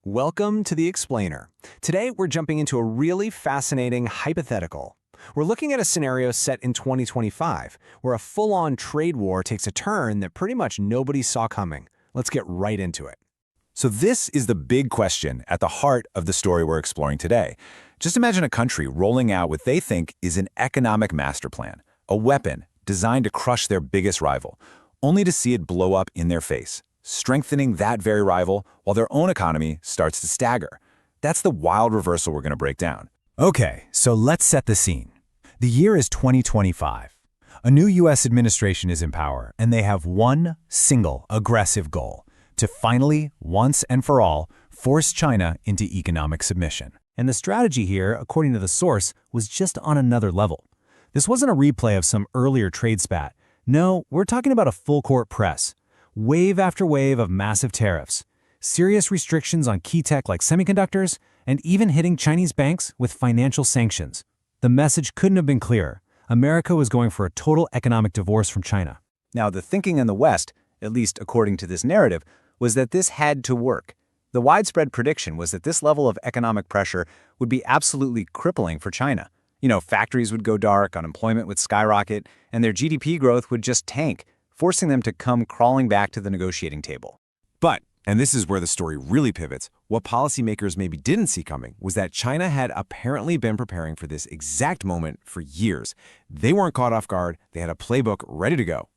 Welcome to The Explainer. Today, we're jumping into a really fascinating hypothetical. We're looking at a scenario set in 2025, where a full-on trade war takes a turn that pretty much nobody saw coming. Let's get right into it. So this is the big question at the heart of the story we're exploring today. Just imagine a country rolling out what they think is an economic master plan, a weapon designed to crush their biggest rival, only to see it blow up in their face, strengthening that very rival while their own economy starts to stagger. That's the wild reversal we're going to break down. Okay, so let's set the scene. The year is 2025. A new U.S. administration is in power, and they have one single aggressive goal: to finally, once and for all, force China into economic submission. And the strategy here, according to the source, was just on another level. This wasn't a replay of some earlier trade spat. No, we're talking about a full-court press. Wave after wave of massive tariffs, serious restrictions on key tech like semiconductors, and even hitting Chinese banks with financial sanctions. The message couldn't have been clearer. America was going for a total economic divorce from China. Now, the thinking in the West, at least according to this narrative, was that this had to work. The widespread prediction was that this level of economic pressure would be absolutely crippling for China. Factories would go dark, unemployment would skyrocket, and their GDP growth would just tank, forcing them to come crawling back to the negotiating table. But, and this is where the story really pivots, what policymakers maybe didn't see coming was that China had apparently been preparing for this exact moment for years. They weren't caught off guard, they had a playbook ready to go.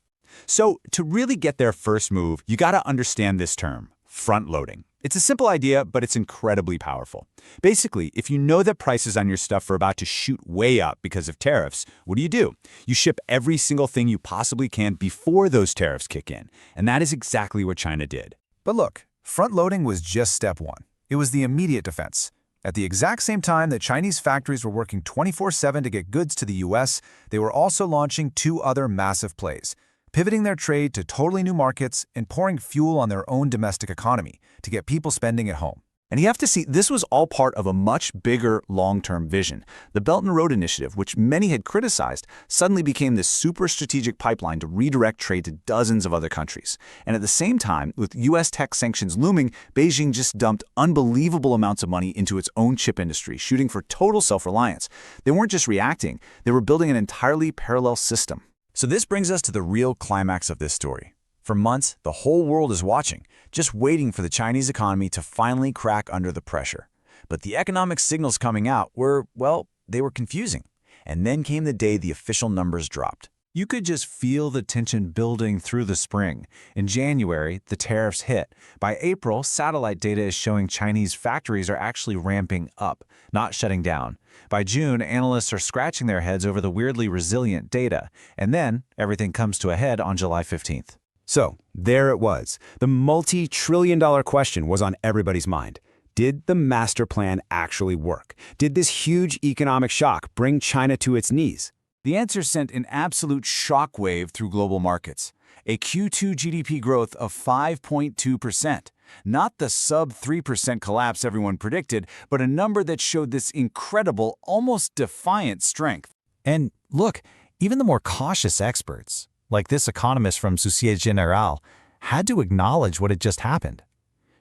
So, to really get their first move, you gotta understand this term, front-loading. It's a simple idea, but it's incredibly powerful. Basically, if you know that prices on your stuff are about to shoot way up because of tariffs, what do? You ship every single thing you possibly can before those tariffs kick in. And that is exactly what China did. But look, front-loading was just step one. It was the immediate defense. At the exact same time that Chinese factories were working 24/7 to get goods to the U.S., they were also launching two other massive plays: pivoting their trade to totally new markets and pouring fuel on their own domestic economy to get people spending at home. And you have to see, this was all part of a much bigger long-term vision. The Belt and Road Initiative, which many had criticized, suddenly became this super strategic pipeline to redirect trade to dozens of other countries. And at the same time, with U.S. tech sanctions looming, Beijing just dumped unbelievable amounts of money into its own chip industry, shooting for total self-reliance. They weren't just reacting, they were building an entirely parallel system. So this brings us to the real climax of this story. For months, the whole world is watching, just waiting for the Chinese economy to finally crack under the pressure. But the economic signals coming out were, well, they were confusing. And then came the day the official numbers dropped. You could just feel the tension building through the spring. In January, the tariffs hit. By April, satellite data is showing Chinese factories are actually ramping up, not shutting down. By June, analysts are scratching their heads over the weirdly resilient data. And then, everything comes to a head on July 15th. So, there it was. The multi-trillion-dollar question was on everybody's mind. Did the master plan actually work? Did this huge economic shock bring China to its knees? The answer sent an absolute shockwave through global markets. A Q2 GDP growth of 5.2%. Not the sub-3% collapse everyone predicted, but a number that showed this incredible, almost defiant strength. And look, even the more cautious experts, like this economist from Société Générale, had to acknowledge what had just happened.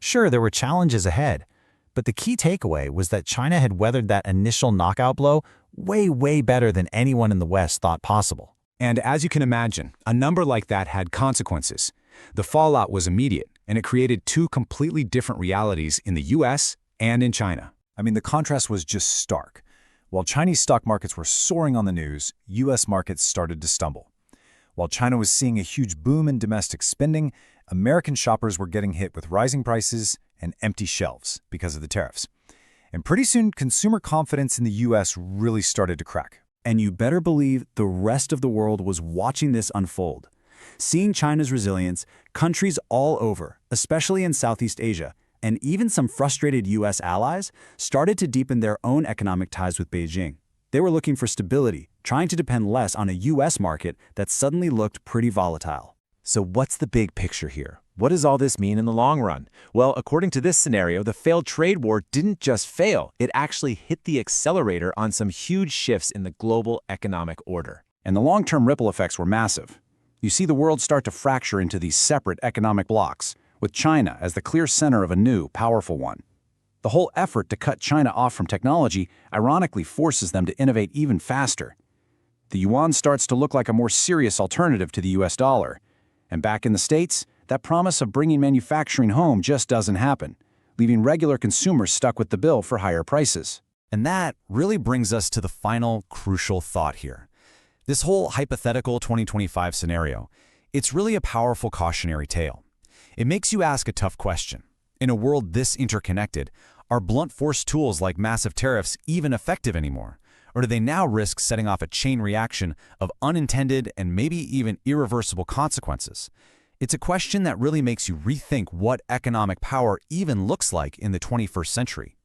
Sure, there were challenges ahead, but the key takeaway was that China had weathered that initial knockout blow way better than anyone in the West thought possible. And as you can imagine, a number like that had consequences. The fallout was immediate, and it created two completely different realities in the U.S. and in China. I mean, the contrast was just stark. While Chinese stock markets were soaring on the news, U.S. markets started to stumble. While China was seeing a huge boom in domestic spending, American shoppers were getting hit with rising prices and empty shelves because of the tariffs. And pretty soon, consumer confidence in the U.S. really started to crack. And you better believe the rest of the world was watching this unfold. Seeing China's resilience, countries all over, especially in Southeast Asia, and even some frustrated U.S. allies, started to deepen their own economic ties with Beijing. They were looking for stability, trying to depend less on a U.S. market that suddenly looked pretty volatile. So what's the big picture here? What does all this mean in the long run? Well, according to this scenario, the failed trade war didn't just fail, it actually hit the accelerator on some huge shifts in the global economic order. And the long-term ripple effects were massive. You see the world start to fracture into these separate economic blocs, with China as the clear center of a new, powerful one. The whole effort to cut China off from technology ironically forces them to innovate even faster. The yuan starts to look like a more serious alternative to the US dollar. And back in the States, that promise of bringing manufacturing home just doesn't happen, leaving regular consumers stuck with the bill for higher prices. And that really brings us to the final crucial thought here. This whole hypothetical 2025 scenario, it's really a powerful cautionary tale. It makes you ask a tough question. In a world this interconnected, are blunt force tools like massive tariffs even effective anymore? Or do they now risk setting off a chain reaction of unintended and maybe even irreversible consequences? It's a question that really makes you rethink what economic power even looks like in the 21st century.